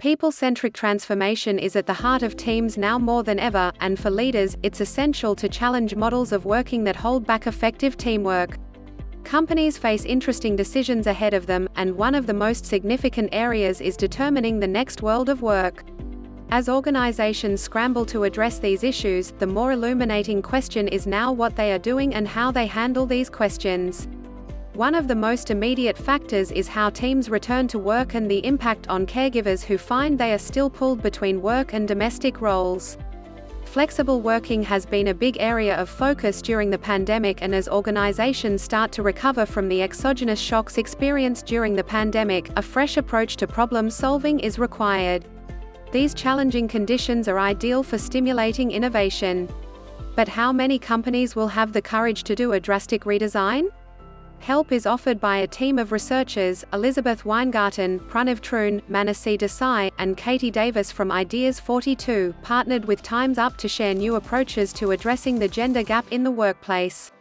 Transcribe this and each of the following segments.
People-centric transformation is at the heart of teams now more than ever, and for leaders, it's essential to challenge models of working that hold back effective teamwork. Companies face interesting decisions ahead of them, and one of the most significant areas is determining the next world of work. As organizations scramble to address these issues, the more illuminating question is now what they are doing and how they handle these questions. One of the most immediate factors is how teams return to work and the impact on caregivers who find they are still pulled between work and domestic roles. Flexible working has been a big area of focus during the pandemic, and as organizations start to recover from the exogenous shocks experienced during the pandemic, a fresh approach to problem solving is required. These challenging conditions are ideal for stimulating innovation. But how many companies will have the courage to do a drastic redesign? Help is offered by a team of researchers, Elizabeth Weingarten, Pranav Trewn, Manasee Desai, and Katy Davis from Ideas 42, partnered with Time's Up to share new approaches to addressing the gender gap in the workplace.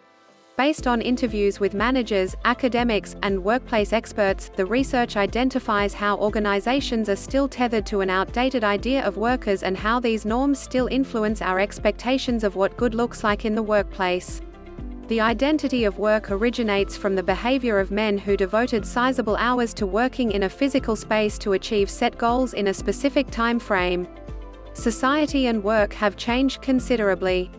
Based on interviews with managers, academics, and workplace experts, the research identifies how organizations are still tethered to an outdated idea of workers and how these norms still influence our expectations of what good looks like in the workplace. The identity of work originates from the behavior of men who devoted sizable hours to working in a physical space to achieve set goals in a specific time frame. Society and work have changed considerably.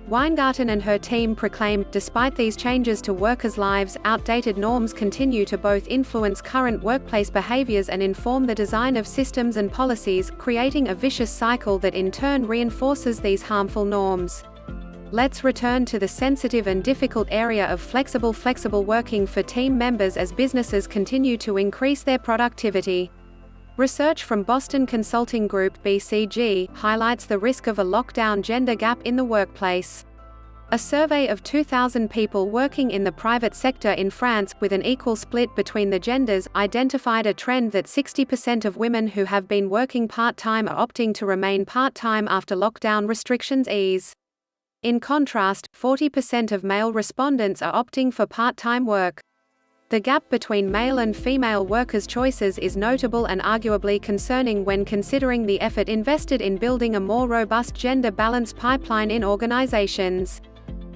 Weingarten and her team proclaim, despite these changes to workers' lives, outdated norms continue to both influence current workplace behaviors and inform the design of systems and policies, creating a vicious cycle that in turn reinforces these harmful norms. Let's return to the sensitive and difficult area of flexible working for team members as businesses continue to increase their productivity. Research from Boston consulting group BCG highlights the risk of a lockdown gender gap in the workplace. A survey of 2,000 people working in the private sector in France, with an equal split between the genders, identified a trend that 60% of women who have been working part-time are opting to remain part-time after lockdown restrictions ease. In contrast, 40% of male respondents are opting for part-time work. The gap between male and female workers' choices is notable and arguably concerning when considering the effort invested in building a more robust gender-balanced pipeline in organizations.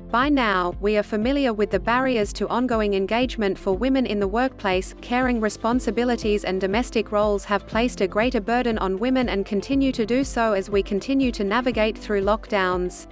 By now, we are familiar with the barriers to ongoing engagement for women in the workplace. Caring responsibilities and domestic roles have placed a greater burden on women and continue to do so as we continue to navigate through lockdowns.